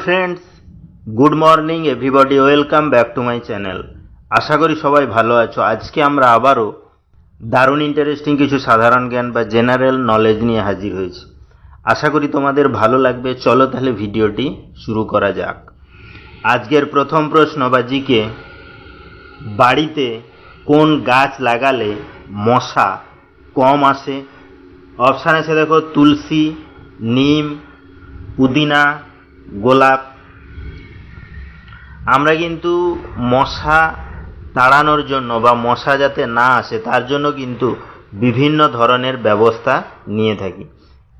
Friends, good morning everybody, welcome back to my channel. আশা করি সবাই ভালো আছো। আজকে আমরা আবারও দারুণ ইন্টারেস্টিং কিছু সাধারণ জ্ঞান বা জেনারেল নলেজ নিয়ে হাজির হয়েছি। আশা করি তোমাদের ভালো লাগবে। চলো তাহলে ভিডিওটি শুরু করা যাক। আজকের প্রথম প্রশ্ন বা জিকে, বাড়িতে কোন গাছ লাগালে মশা কম আসে? অপশান আছে দেখো, তুলসী, নিম, পুদিনা, গোলাপ। আমরা কিন্তু মশা তাড়ানোর জন্য বা মশা যাতে না আসে তার জন্য কিন্তু বিভিন্ন ধরনের ব্যবস্থা নিয়ে থাকি,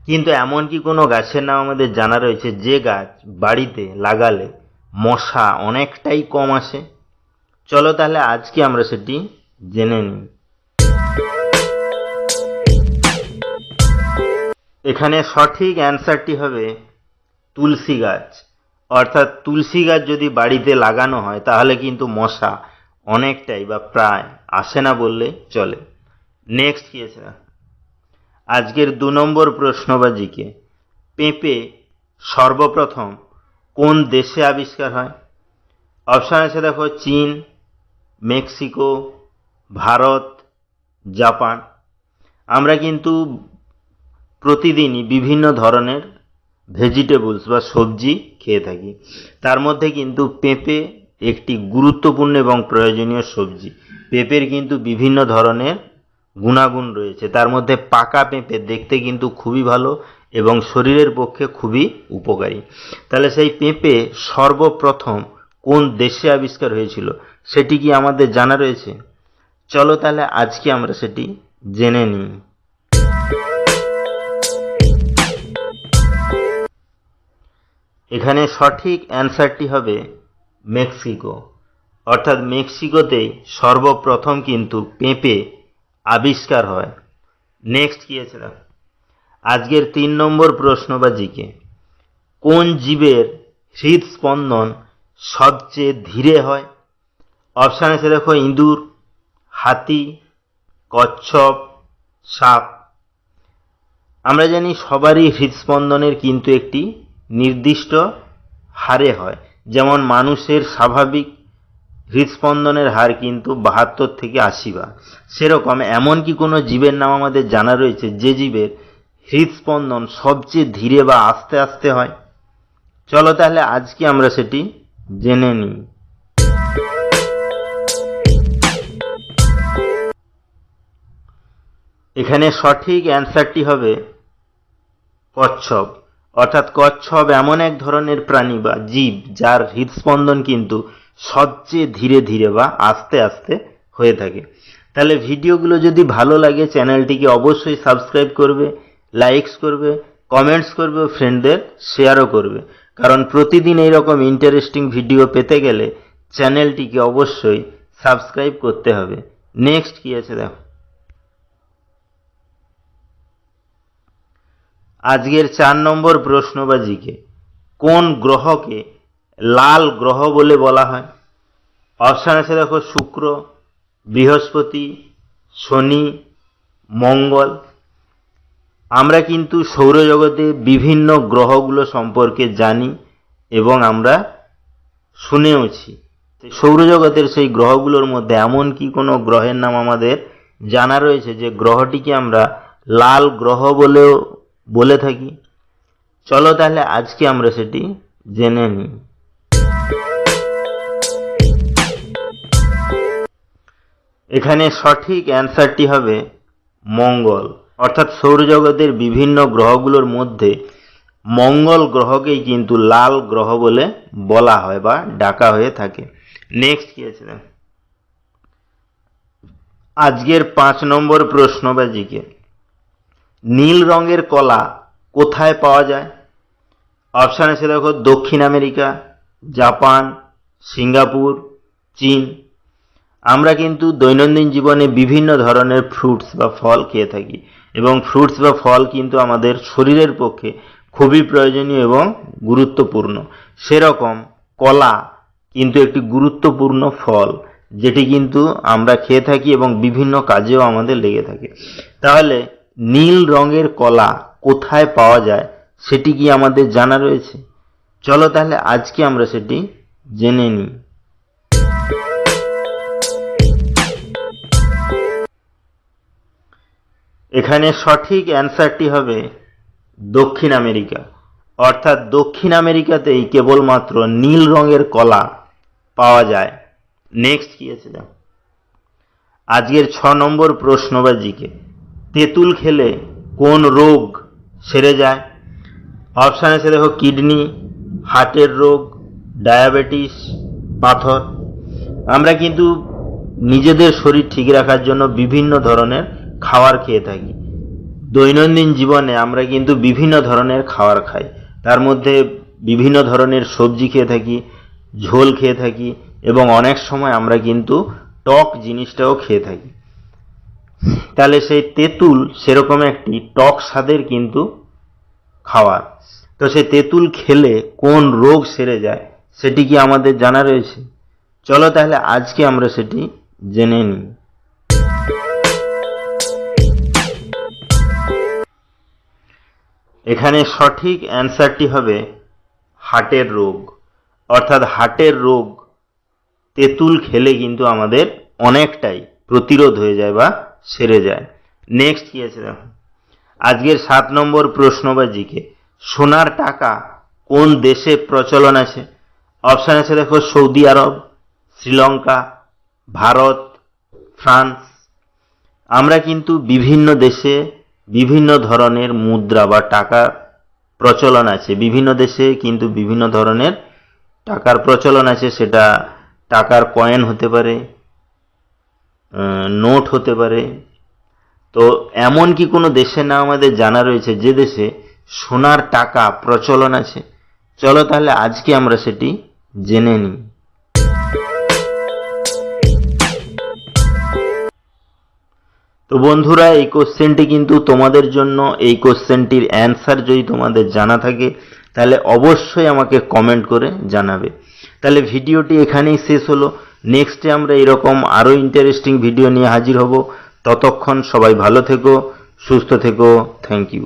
কিন্তু এমন কি কোনো গাছের নাম আমাদের জানা রয়েছে যে গাছ বাড়িতে লাগালে মশা অনেকটাই কম আসে? চলো তাহলে আজকে আমরা সেটি জেনে নিই। এখানে সঠিক অ্যান্সারটি হবে তুলসী গাছ। অর্থাৎ তুলসী গাছ যদি বাড়িতে লাগানো হয় তাহলে কিন্তু মশা অনেকটাই বা প্রায় আসে না বললে চলে। নেক্সট কি আছে, আজকের 2 নম্বর প্রশ্ন বা জিকে, পেঁপে সর্বপ্রথম কোন দেশে আবিষ্কার হয়? অপশান আছে দেখো, চীন, মেক্সিকো, ভারত, জাপান। আমরা কিন্তু প্রতিদিনই বিভিন্ন ধরনের ভেজিটেবলস বা সবজি খেয়ে থাকি, তার মধ্যে কিন্তু পেঁপে একটি গুরুত্বপূর্ণ এবং প্রয়োজনীয় সবজি। পেঁপের কিন্তু বিভিন্ন ধরনের গুণাগুণ রয়েছে, তার মধ্যে পাকা পেঁপে দেখতে কিন্তু খুবই ভালো এবং শরীরের পক্ষে খুবই উপকারী। তাহলে সেই পেঁপে সর্বপ্রথম কোন দেশে আবিষ্কার হয়েছিল সেটি কি আমাদের জানা রয়েছে? চলো তাহলে আজকে আমরা সেটি জেনে নিই। এখানে সঠিক অ্যান্সারটি হবে মেক্সিকো। অর্থাৎ মেক্সিকোতেই সর্বপ্রথম কিন্তু পেঁপে আবিষ্কার হয়। নেক্সট কি আছে, আজকের 3 নম্বর প্রশ্ন বা জিকে, কোন জীবের হৃদস্পন্দন সবচেয়ে ধীরে হয়? অপশান আছে দেখো, ইঁদুর, হাতি, কচ্ছপ, সাপ। আমরা জানি সবারই হৃদস্পন্দনের কিন্তু একটি নির্দিষ্ট হারে হয়। যেমন মানুষের স্বাভাবিক হৃদস্পন্দনের হার কিন্তু 72 থেকে 80 বার। সেরকম এমন কি কোনো জীবের নাম আমাদের জানা রয়েছে যে জীবের হৃদস্পন্দন সবচেয়ে ধীরে বা আস্তে আস্তে হয়? চলো তাহলে আজকে আমরা সেটি জেনে নিই। এখানে সঠিক অ্যান্সারটি হবে কচ্ছপ। অর্থাৎ কচ্ছপ এমন এক ধরনের প্রাণী বা জীব যার হৃদস্পন্দন কিন্তু সবচেয়ে ধীরে ধীরে বা আস্তে আস্তে হয়ে থাকে। তাহলে ভিডিওগুলো যদি ভালো লাগে চ্যানেলটিকে অবশ্যই সাবস্ক্রাইব করবে, লাইকস করবে, কমেন্টস করবে, ফ্রেন্ডদের শেয়ারও করবে, কারণ প্রতিদিন এইরকম ইন্টারেস্টিং ভিডিও পেতে গেলে চ্যানেলটিকে অবশ্যই সাবস্ক্রাইব করতে হবে। নেক্সট কি আছে দেখো, আজকের 4 নম্বর প্রশ্ন বা জিকে, কোন গ্রহকে লাল গ্রহ বলে বলা হয়? অপশান আছে দেখো, শুক্র, বৃহস্পতি, শনি, মঙ্গল। আমরা কিন্তু সৌরজগতে বিভিন্ন গ্রহগুলো সম্পর্কে জানি এবং আমরা শুনেওছি। সৌরজগতের সেই গ্রহগুলোর মধ্যে এমন কি কোনো গ্রহের নাম আমাদের জানা রয়েছে যে গ্রহটিকে আমরা লাল গ্রহ বলেও বলে থাকি? চলো তাহলে আজকে আমরা সেটি জেনে নিই। এখানে সঠিক অ্যান্সারটি হবে মঙ্গল। অর্থাৎ সৌরজগতের বিভিন্ন গ্রহগুলোর মধ্যে মঙ্গল গ্রহকেই কিন্তু লাল গ্রহ বলে বলা হয় বা ডাকা হয়ে থাকে। নেক্সট কি আছে, আজকের 5 নম্বর প্রশ্ন বা জিকে, নীল রঙের কলা কোথায় পাওয়া যায়? অপশান আছে দেখো, দক্ষিণ আমেরিকা, জাপান, সিঙ্গাপুর, চীন। আমরা কিন্তু দৈনন্দিন জীবনে বিভিন্ন ধরনের ফ্রুটস বা ফল খেয়ে থাকি এবং ফ্রুটস বা ফল কিন্তু আমাদের শরীরের পক্ষে খুবই প্রয়োজনীয় এবং গুরুত্বপূর্ণ। সেরকম কলা কিন্তু একটি গুরুত্বপূর্ণ ফল যেটি কিন্তু আমরা খেয়ে থাকি এবং বিভিন্ন কাজেও আমাদের লেগে থাকে। তাহলে নীল রঙের কলা কোথায় পাওয়া যায় সেটি কি আমাদের জানা রয়েছে? চলো তাহলে আজকে আমরা সেটি জেনে নিই। এখানে সঠিক অ্যান্সারটি হবে দক্ষিণ আমেরিকা। অর্থাৎ দক্ষিণ আমেরিকাতেই কেবলমাত্র নীল রঙের কলা পাওয়া যায়। নেক্সট কি আছে দেখো, আজকের 6 নম্বর প্রশ্ন বা জিকে, তেঁতুল খেলে কোন রোগ সেরে যায়? অপশান আছে দেখো, কিডনি, হার্টের রোগ, ডায়াবেটিস, পাথর। আমরা কিন্তু নিজেদের শরীর ঠিক রাখার জন্য বিভিন্ন ধরনের খাবার খেয়ে থাকি। দৈনন্দিন জীবনে আমরা কিন্তু বিভিন্ন ধরনের খাবার খাই, তার মধ্যে বিভিন্ন ধরনের সবজি খেয়ে থাকি, ঝোল খেয়ে থাকি, এবং অনেক সময় আমরা কিন্তু টক জিনিসটাও খেয়ে থাকি। তাহলে সেই তেঁতুল সেরকম একটি টক স্বাদের কিন্তু খাবার। তো সেই তেঁতুল খেলে কোন রোগ সেরে যায় সেটি কি আমাদের জানা রয়েছে? চলো তাহলে আজকে আমরা সেটি জেনে নিই। এখানে সঠিক অ্যান্সারটি হবে হার্টের রোগ। অর্থাৎ হার্টের রোগ তেঁতুল খেলে কিন্তু আমাদের অনেকটাই প্রতিরোধ হয়ে যায় বা সেরে যায়। নেক্সট কি আছে দেখো, আজকের 7 নম্বর প্রশ্ন বা জিকে, সোনার টাকা কোন দেশে প্রচলন আছে? অপশান আছে দেখো, সৌদি আরব, শ্রীলঙ্কা, ভারত, ফ্রান্স। আমরা কিন্তু বিভিন্ন দেশে বিভিন্ন ধরনের মুদ্রা বা টাকার প্রচলন আছে। বিভিন্ন দেশে কিন্তু বিভিন্ন ধরনের টাকার প্রচলন আছে। সেটা টাকার কয়েন হতে পারে, নোট হতে পারে। তো এমন কি কোনো দেশের নাম আমাদের জানা রয়েছে যে দেশে সোনার টাকা প্রচলন আছে? চলো তাহলে আজকে আমরা সেটি জেনে নিই। তো বন্ধুরা, এই কোশ্চেনটি কিন্তু তোমাদের জন্য। এই কোশ্চেনটির অ্যান্সার যদি তোমাদের জানা থাকে তাহলে অবশ্যই আমাকে কমেন্ট করে জানাবে। তাহলে ভিডিওটি এখানেই শেষ হলো। নেক্সটে আমরা এরকম আরও ইন্টারেস্টিং ভিডিও নিয়ে হাজির হব। ততক্ষণ সবাই ভালো থেকো, সুস্থ থেকো। Thank you.